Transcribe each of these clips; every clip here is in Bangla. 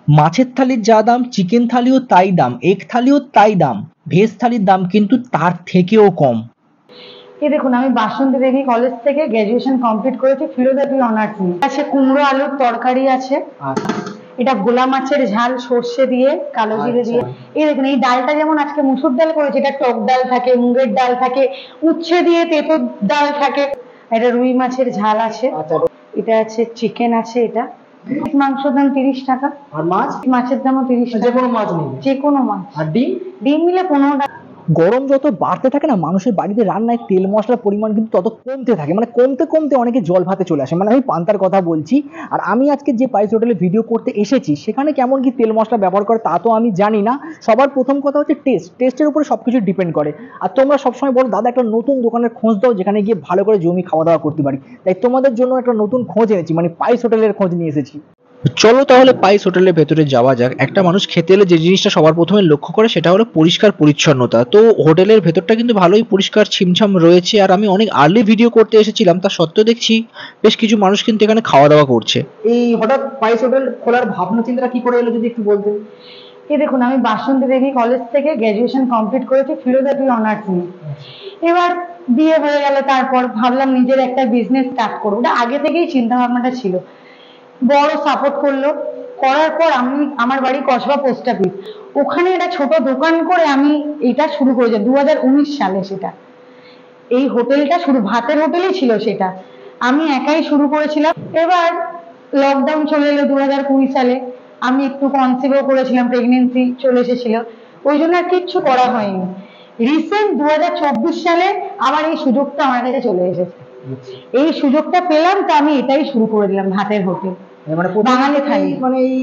মাছের থালির যা দাম চিকেন থালিও তাই দাম, এগ থালিও তাই দাম, ভেজ থালির দাম কিন্তু তার থেকেও কম। এই দেখুন, আমি বাসন্তী দেবী কলেজ থেকে গ্র্যাজুয়েশন কমপ্লিট করেছি, ফিলোজফি অনার্স নিয়ে। আছে কুমড়ো আলুর তরকারি আছে, এটা ভোলা মাছের ঝাল সর্ষে দিয়ে কালো জিরে দিয়ে। এই দেখুন, এই ডালটা যেমন আজকে মুসুর ডাল করেছে, এটা টক ডাল থাকে, মুগের ডাল থাকে, উচ্ছে দিয়ে তেঁতুর ডাল থাকে। এটা রুই মাছের ঝাল আছে, এটা আছে চিকেন আছে, এটা মাংসের দাম 30 টাকা। আর মাছ? মাছের দামও 30 টাকা। যে কোনো মাছ নেই? যে কোনো মাছ। আর ডিম? ডিম মিলে 15 টাকা। গরম যত বাড়তে থাকে না, মানুষের বাড়িতে রান্নায় তেল মশলার পরিমাণ কিন্তু তত কমতে থাকে, মানে কমতে কমতে অনেকে জল ভাতে চলে আসে। মানে আমি পান্তার কথা বলছি। আর আমি আজকে যে পাইস হোটেলে ভিডিও করতে এসেছি সেখানে কেমন কি তেল মশলা ব্যবহার করে তা তো আমি জানি না। সবার প্রথম কথা হচ্ছে টেস্টের উপরে সবকিছু ডিপেন্ড করে। আর তোমরা সবসময় বলো দাদা একটা নতুন দোকানের খোঁজ দাও যেখানে গিয়ে ভালো করে জমি খাওয়া দাওয়া করতে পারি, তাই তোমাদের জন্য একটা নতুন খোঁজ এনেছি, মানে পাইস হোটেলের খোঁজ নিয়ে এসেছি। চলো তাহলে পাইস হোটেলের ভেতরে যাওয়া যাক। একটা মানুষ খেতে এলে যে জিনিসটা সবার প্রথমে লক্ষ্য করে সেটা হলো পরিষ্কার পরিচ্ছন্নতা। তো হোটেলের ভেতরটা কিন্তু ভালোই পরিষ্কার ছিমছাম রয়েছে। আর আমি অনেক আর্লি ভিডিও করতে এসেছিলাম, তা সত্ত্বেও দেখছি বেশ কিছু মানুষ কিন্তু এখানে খাওয়া দাওয়া করছে। এই হঠাৎ পাইস হোটেল খোলার ভাবনা চিন্তাটা কি করে এলো যদি একটু বলতেন? এই দেখুন, আমি বাসন্তী দেবী কলেজ থেকে গ্র্যাজুয়েশন কমপ্লিট করেছি, ফিলোজফি অনার্স নিয়ে। এবার বিয়ে হয়ে গেল, তারপর ভাবলাম নিজের একটা বিজনেস স্টার্ট করবো। ওটা আগে থেকেই চিন্তা ভাবনাটা ছিল, বড় সাপোর্ট করলো। করার পর আমি, আমার বাড়ি কসবা পোস্ট অফিস, ওখানে একটা ছোট দোকান করে আমি এটা শুরু করেছি 2019 সালে। সেটা এই হোটেলটা শুরু ভাতের হোটেলই ছিল, সেটা আমি একাই শুরু করেছিলাম। এবার লকডাউন চলে এলো 2020 সালে, আমি একটু কনসিভও করেছিলাম, প্রেগনেন্সি চলে এসেছিল, ওই জন্য আর কিচ্ছু করা হয়নি। রিসেন্ট 2024 সালে আবার এই সুযোগটা আমার কাছে চলে এসেছে। এই সুযোগটা পেলাম, তো আমি এটাই শুরু করে দিলাম, ভাতের হোটেল। মানে বাঙালি থালি। মানে এই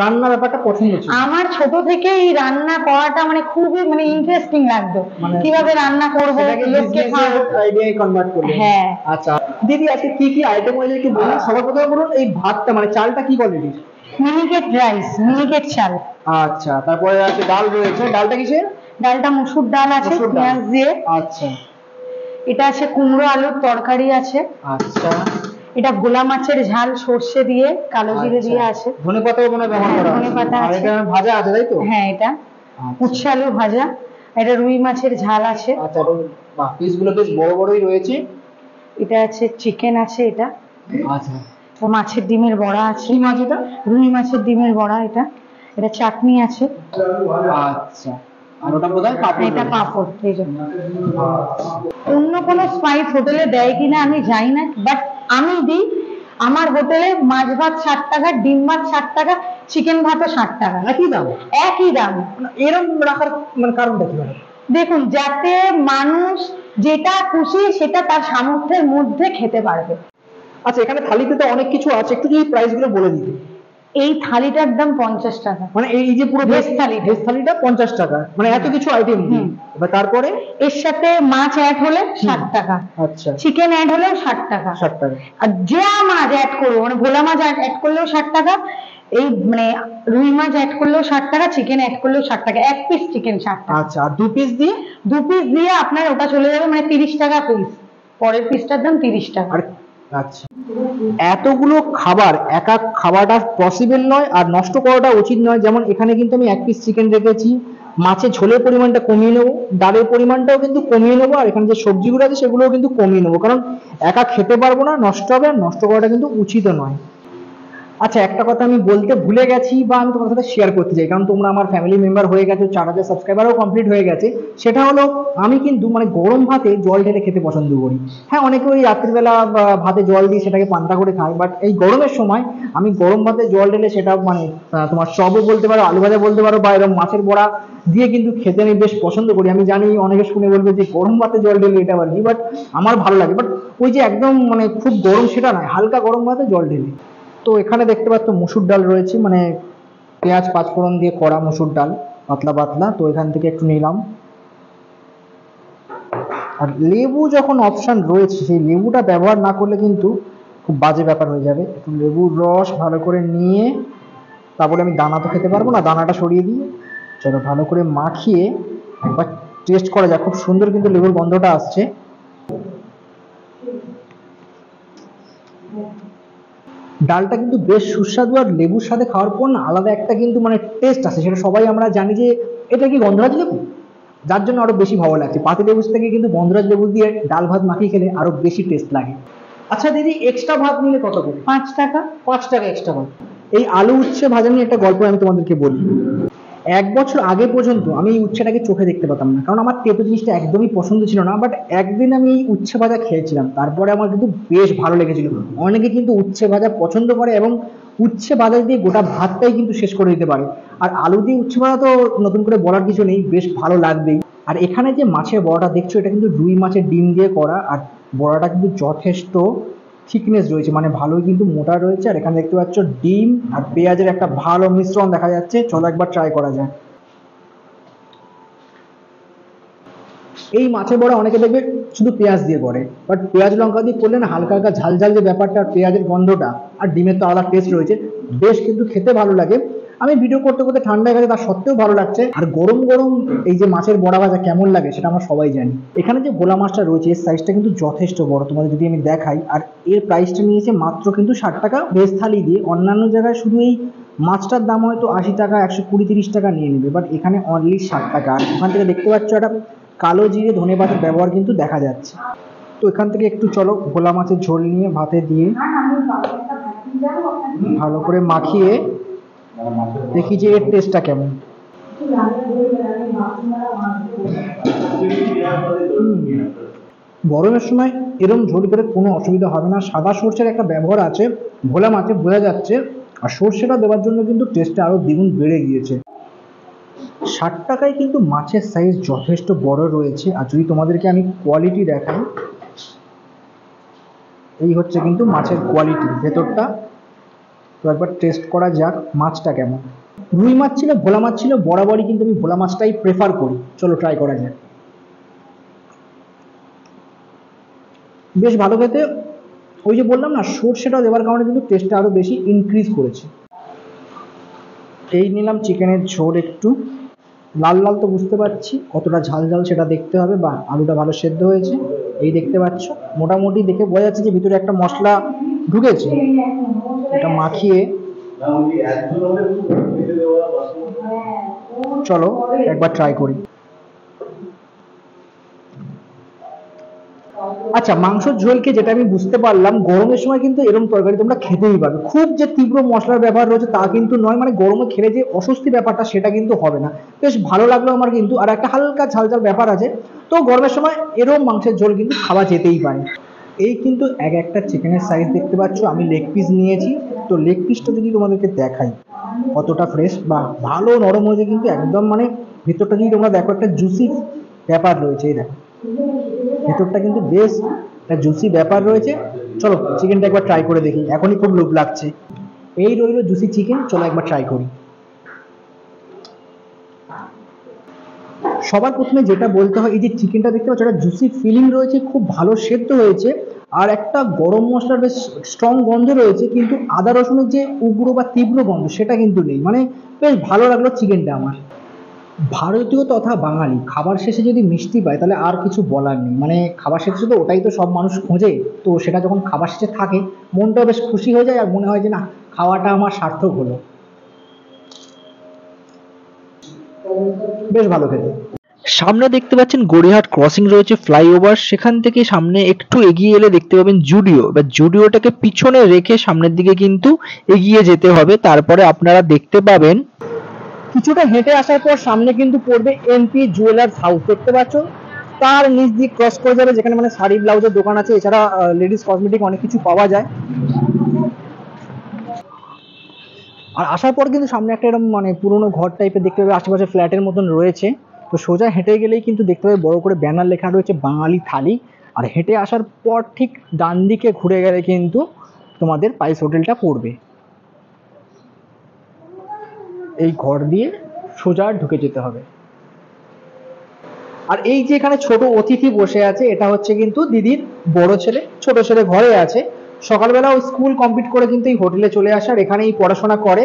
রান্নার ব্যাপারটা পছন্দ ছিল আমার ছোট থেকে এই রান্না করাটা মানে খুবই মানে ইন্টারেস্টিং লাগতো, কিভাবে রান্না করবো, লোককে খাওয়াবো, আইডিয়ায় কনভার্ট করলেন। হ্যাঁ। আচ্ছা দিদি, আজকে কি কি আইটেম হয়েছে একটু বলুন। সবার প্রথমে বলুন এই ভাতটা মানে চালটা কি কোয়ালিটির? মিনিকেট রাইস, মিনিকেট চাল। আচ্ছা, তারপরে আছে ডাল রয়েছে, ডালটা কিসের? ডালটা মুসুর ডাল আছে মুসুর ডাল। পেঁয়াজ দিয়ে। আচ্ছা, এটা আছে কুমড়ো আলুর তরকারি আছে। আচ্ছা, এটা ভোলা মাছের ঝাল সর্ষে দিয়ে কালো জিরে দিয়ে আছে। ধনেপাতাও মনে হয় ব্যবহার করা আছে। ধনেপাতা আর আছে। এটা ভাজা আছে তাই তো? হ্যাঁ, এটা উচ্ছে আলু ভাজা। এটা রুই মাছের ঝাল আছে। আচ্ছা, বাহ, পিসগুলো বেশ বড় বড়ই রয়েছে। এটা আছে চিকেন আছে, এটা আচ্ছা, তো মাছের ডিমের বড়া আছে। কি মাছ এটা? রুই মাছের ডিমের বড়া। এটা এটা চাটনি আছে। আচ্ছা, আর ওটা বোধহয় পাপড়। এটা পাঁপড়। এই জন্য অন্য কোনো স্পাইস হোটেলে দেয় কিনা আমি জানি না, বাট আমি দিই। আমার হোটেলে মাছ ভাত 60 টাকা, ডিম ভাত 60 টাকা, চিকেন ভাতও 60 টাকা। একই দাম? একই দাম। এরকম রাখার মানে কারণটা কি? দেখুন, যাতে মানুষ যেটা খুশি সেটা তার সামর্থ্যের মধ্যে খেতে পারবে। আচ্ছা, এখানে থালিতে তো অনেক কিছু আছে, একটু যদি প্রাইস গুলো বলে দিতে। এই থালিটার দাম 50 টাকা। মানে এই যে পুরো ভেজ থালিটা 50 টাকা, মানে এত কিছু আইটেম দিয়ে। এবার তারপরে এর সাথে মাছ অ্যাড হলে 60 টাকা। আচ্ছা, চিকেন অ্যাড হলেও 60 টাকা। 60 টাকা। আর যা মাছ অ্যাড করবো, মানে ভোলা মাছ অ্যাড করলেও 60 টাকা, এই মানে রুই মাছ অ্যাড করলেও 60 টাকা, চিকেন অ্যাড করলেও 60 টাকা। এক পিস চিকেন 60 টাকা। আচ্ছা, আর দু পিস দিয়ে আপনার ওটা চলে যাবে মানে 30 টাকা পিস। পরের পিসটার দাম 30 টাকা। আচ্ছা, এতগুলো খাবার একা খাওয়াটা পসিবল নয়, আর নষ্ট করাটা উচিত নয়। যেমন এখানে কিন্তু আমি এক পিস চিকেন রেখেছি, মাছের ঝোলের পরিমাণটা কমিয়ে নেবো, ডালের পরিমাণটাও কিন্তু কমিয়ে নেবো, আর এখানে যে সবজিগুলো আছে সেগুলোও কিন্তু কমিয়ে নেবো, কারণ একা খেতে পারবো না, নষ্ট হবে, আর নষ্ট করাটা কিন্তু উচিত নয়। আচ্ছা, একটা কথা আমি বলতে ভুলে গেছি, বা আমি তোমার সাথে শেয়ার করতে চাই, কারণ তোমরা আমার ফ্যামিলি মেম্বার হয়ে গেছো, 4000 সাবস্ক্রাইবারও কমপ্লিট হয়ে গেছে। সেটা হলো আমি কিন্তু মানে গরম ভাতে জল ঢেলে খেতে পছন্দ করি। হ্যাঁ, অনেকে ওই রাত্রিবেলা ভাতে জল দিয়ে সেটাকে পান্তা করে খায়, বাট এই গরমের সময় আমি গরম ভাতে জল ঢেলে সেটা মানে তোমার চপও বলতে পারো, আলু ভাজা বলতে পারো, বা এরকম মাছের বড়া দিয়ে কিন্তু খেতে আমি বেশ পছন্দ করি। আমি জানি অনেকে শুনে বলবে যে গরম ভাতে জল ঢেলে এটা আবার কি, বাট আমার ভালো লাগে। বাট ওই যে একদম মানে খুব গরম সেটা নয়, হালকা গরম ভাতে জল ঢেলে। তো এখানে দেখতে পাচ্ছ মুসুর ডাল রয়েছে, মানে পেঁয়াজ পাঁচফোড়ন দিয়ে করা মুসুর ডাল, পাতলা পাতলা। তো এখান থেকে একটু নিলাম। আর লেবু যখন অপশন রয়েছে, সেই লেবুটা ব্যবহার না করলে কিন্তু খুব বাজে ব্যাপার হয়ে যাবে। একটু লেবুর রস ভালো করে নিয়ে তারপরে আমি দানা তো খেতে পারবো না, দানাটা সরিয়ে দিয়ে চলো ভালো করে মাখিয়ে একবার টেস্ট করা যাক। খুব সুন্দর কিন্তু লেবুর গন্ধটা আসছে। ডালটা কিন্তু বেশ সুস্বাদু, আর লেবুর সাথে খাওয়ার পর না আলাদা একটা কিন্তু মানে টেস্ট আছে, সেটা সবাই আমরা জানি যে এটা কি গন্ধরাজ লেবু, যার জন্য আরো বেশি ভালো লাগছে। পাতি লেবুর থেকে কিন্তু গন্ধরাজ লেবু দিয়ে ডাল ভাত মাখিয়ে খেলে আরো বেশি টেস্ট লাগে। আচ্ছা দিদি, এক্সট্রা ভাত নিলে কত করে? 5 টাকা। 5 টাকা এক্সট্রা ভাত। এই আলু উচ্ছে ভাজা নিয়ে একটা গল্প আমি তোমাদেরকে বলি। 1 বছর আগে পর্যন্ত আমি এই উচ্ছেটাকে চোখে দেখতে পেতাম না, কারণ আমার তেতো জিনিসটা একদমই পছন্দ ছিল না। বাট একদিন আমি এই উচ্ছে ভাজা খেয়েছিলাম, তারপরে আমার কিন্তু বেশ ভালো লেগেছিল। অনেকে কিন্তু উচ্ছে ভাজা পছন্দ করে এবং উচ্ছে ভাজা দিয়ে গোটা ভাতটাই কিন্তু শেষ করে দিতে পারে। আর আলু দিয়ে উচ্ছে ভাজা তো নতুন করে বলার কিছু নেই, বেশ ভালো লাগবেই। আর এখানে যে মাছের বড়াটা দেখছো, এটা কিন্তু রুই মাছের ডিম দিয়ে করা, আর বড়াটা কিন্তু যথেষ্ট থিকনেস রয়েছে, মানে ভালোই কিন্তু মোটা রয়েছে। আর এখানে দেখতে পাচ্ছ ডিম আর পেঁয়াজের একটা ভালো মিশ্রণ দেখা যাচ্ছে। চলো একবার ট্রাই করা যায়। এই মাছের বড়া অনেকে দেখবে শুধু পেঁয়াজ দিয়ে করে, বাট পেঁয়াজ লঙ্কা দিয়ে করলে না হালকা হালকা ঝাল ঝাল যে ব্যাপারটা, আর পেঁয়াজের গন্ধটা আর ডিমের তো আলাদা টেস্ট রয়েছে, বেশ কিন্তু খেতে ভালো লাগে। আমি ভিডিও করতে করতে ঠান্ডা হয়ে গেছে, তার সত্ত্বেও ভালো লাগছে। আর গরম গরম এই যে মাছের বড়া ভাজা কেমন লাগে সেটা আমরা সবাই জানি। এখানে যে ভোলা মাছটা রয়েছে এর সাইজটা কিন্তু যথেষ্ট বড়, তোমাদের যদি আমি দেখাই। আর এর প্রাইসটা নিয়েছে মাত্র কিন্তু 60 টাকা ভেজ থালি দিয়ে। অন্যান্য জায়গায় শুধু এই মাছটার দাম হয়তো 80 টাকা, 120-130 টাকা নিয়ে নেবে, বাট এখানে অনলি 60 টাকা। আর ওখান থেকে দেখতে পাচ্ছ একটা কালো জিরে ধনে পাতার ব্যবহার কিন্তু দেখা যাচ্ছে। তো এখান থেকে একটু চলো ভোলা মাছের ঝোল নিয়ে ভাতে দিয়ে ভালো করে মাখিয়ে দেখি যে এর টেস্টটা কেমন। গরমের সময় এরম ঝোল করে কোনো অসুবিধা হবে না। সাদা সর্ষের একটা ব্যবহার আছে ভোলা মাছে, বোঝা যাচ্ছে। আর সর্ষেটা দেওয়ার জন্য কিন্তু টেস্টটা আরো দ্বিগুণ বেড়ে গিয়েছে। 60 টাকায় কিন্তু মাছের সাইজ যথেষ্ট বড় রয়েছে। আর যদি তোমাদেরকে আমি কোয়ালিটি দেখাই, এই হচ্ছে কিন্তু মাছের কোয়ালিটি ভেতরটা। তো একবার টেস্ট করা যাক মাছটা কেমন। রুই মাছ ছিল, ভোলা মাছ ছিল, বরাবরই কিন্তু আমি ভোলা মাছটাই প্রেফার করি। চলো ট্রাই করা যাক। বেশ ভালো খেতে। ওই যে বললাম না, সর্ষেটা দেওয়ার কারণে কিন্তু টেস্টটা আরো বেশি ইনক্রিজ করেছে। এই নিলাম চিকেনের ঝোল, একটু লাল লাল তো বুঝতে পারছি, কতটা ঝাল ঝাল সেটা দেখতে হবে। বা আলুটা ভালো সেদ্ধ হয়েছে, এই দেখতে পাচ্ছ মোটামুটি দেখে বোঝা যাচ্ছে যে ভিতরে একটা মশলা ঢুকেছে। এটা মাখিয়ে চলো একবার ট্রাই করি। আচ্ছা, মাংসের ঝোলকে যেটা আমি বুঝতে পারলাম, গরমের সময় কিন্তু এরকম তরকারি তোমরা খেতেই পারবে। খুব যে তীব্র মশলার ব্যবহার রয়েছে তা কিন্তু নয়, মানে গরমে খেলে যে অস্বস্তি ব্যাপারটা সেটা কিন্তু হবে না। বেশ ভালো লাগলো আমার কিন্তু। আর একটা হালকা ঝাল ঝাল ব্যাপার আছে। তো গরমের সময় এরকম মাংসের ঝোল কিন্তু খাওয়া যেতেই পারে। এই কিন্তু এক একটা চিকেনের সাইজ দেখতে পাচ্ছ। আমি লেগ পিস নিয়েছি, তো লেগ পিসটা যদি তোমাদেরকে দেখাই কতটা ফ্রেশ বা ভালো নরম হয়েছে কিন্তু একদম, মানে ভেতরটা যদি তোমরা দেখো একটা জুসি ব্যাপার রয়েছে। এই দেখো ভেতরটা কিন্তু বেশ একটা জুসি ব্যাপার রয়েছে। চলো চিকেনটা একবার ট্রাই করে দেখি, এখনই খুব লোভ লাগছে। এই রইলো জুসি চিকেন, চলো একবার ট্রাই করি। সবার প্রথমে যেটা বলতে হয়, এই যে চিকেনটা দেখতে পাচ্ছ একটা জুসি ফিলিং রয়েছে, খুব ভালো সেদ্ধ হয়েছে। আর একটা গরম মশলার বেশ স্ট্রং গন্ধ রয়েছে, কিন্তু আদা রসুনের যে উগ্র বা তীব্র গন্ধ সেটা কিন্তু নেই। মানে বেশ ভালো লাগলো চিকেনটা আমার। ভারতীয় তথা বাঙালি খাবার শেষে যদি মিষ্টি পায় তাহলে আর কিছু বলার নেই। মানে খাবার শেষে তো ওটাই তো সব মানুষ খোঁজে, তো সেটা যখন খাবার শেষে থাকে মনটাও বেশ খুশি হয়ে যায়, আর মনে হয় যে না, খাওয়াটা আমার সার্থক হলো। বেশ ভালো খেতে। সামনে দেখতে পাচ্ছেন গড়িয়াহাট ক্রসিং রয়েছে, ফ্লাইওভার। সেখান থেকে সামনে একটু এগিয়ে এলে দেখতে পাবেন জুডিও। এবার জুডিওটাকে পিছনে রেখে সামনের দিকে কিন্তু এগিয়ে যেতে হবে, তারপরে আপনারা দেখতে পাবেন কিছুটা হেঁটে আসার পর সামনে কিন্তু পড়বে এমপি জুয়েলার্স হাউস, দেখতে পাচ্ছ। তার নিচ দিয়ে ক্রস করে যাবে, যেখানে মানে শাড়ি ব্লাউজের দোকান আছে, এছাড়া লেডিস কসমেটিক অনেক কিছু পাওয়া যায়। আর আসার পর কিন্তু সামনে একটা এরকম মানে পুরোনো ঘর টাইপের দেখতে পাবে, আশেপাশে ফ্ল্যাটের মতন রয়েছে। তো সোজা হেঁটে গেলেই কিন্তু দেখতে পাবে বড় করে ব্যানার লেখা রয়েছে বাঙালি থালি। আর হেঁটে আসার পর ঠিক ডান দিকে ঘুরে গেলে কিন্তু তোমাদের পাইস হোটেলটা পড়বে। এই ঘর দিয়ে সোজা ঢুকে যেতে হবে। আর এই যে এখানে ছোট অতিথি বসে আছে, এটা হচ্ছে কিন্তু দিদির বড় ছেলে। ছোট ছেলে ঘরে আছে, সকালবেলা ও স্কুল কমপ্লিট করে কিন্তু এই হোটেলে চলে আসে, আর এখানেই পড়াশোনা করে।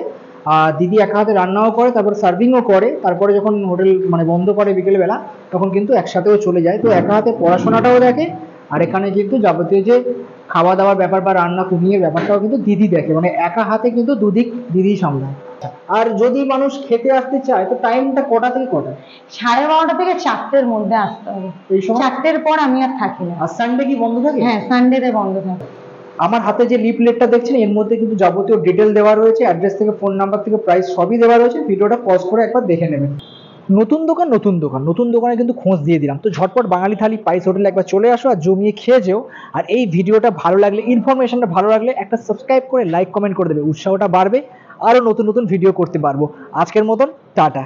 আর দিদি একা হাতে রান্নাও করে, তারপর সার্ভিংও করে। তারপরে যখন হোটেল মানে বন্ধ করে বিকেলবেলা, তখন কিন্তু একসাথেও চলে যায়। তো একা হাতে পড়াশোনাটাও দেখে, আর এখানে কিন্তু যাবতীয় যে খাওয়া দাওয়ার ব্যাপার বা রান্না কুকিং এর ব্যাপারটাও কিন্তু দিদি দেখে, মানে একা হাতে কিন্তু দুদিক দিদি সামলায়। আর যদি মানুষ খেতে আসতে চায় তো টাইমটা কটা থেকে কটা? 12:30 থেকে 4টের মধ্যে আসতে হবে। এই সময়? 4টের পর আমি আর থাকি না। আর সানডে কি বন্ধ থাকে? হ্যাঁ, সানডেতে বন্ধ থাকে। আমার হাতে যে লিফলেটটা দেখছেন এর মধ্যে কিন্তু যাবতীয় ডিটেল দেওয়া রয়েছে, অ্যাড্রেস থেকে ফোন নাম্বার থেকে প্রাইস সবই দেওয়া রয়েছে, ভিডিওটা পজ করে একবার দেখে নেবেন। নতুন দোকান নতুন দোকানে কিন্তু খোঁজ দিয়ে দিলাম, তো ঝটপট বাঙালি থালি পাইস হোটেলে একবার চলে আসো আর জমিয়ে খেয়ে যেও। আর এই ভিডিওটা ভালো লাগলে, ইনফরমেশনটা ভালো লাগলে একটা সাবস্ক্রাইব করে লাইক কমেন্ট করে দেবে, উৎসাহটা বাড়বে, আরও নতুন নতুন ভিডিও করতে পারবো। আজকের মতন টাটা।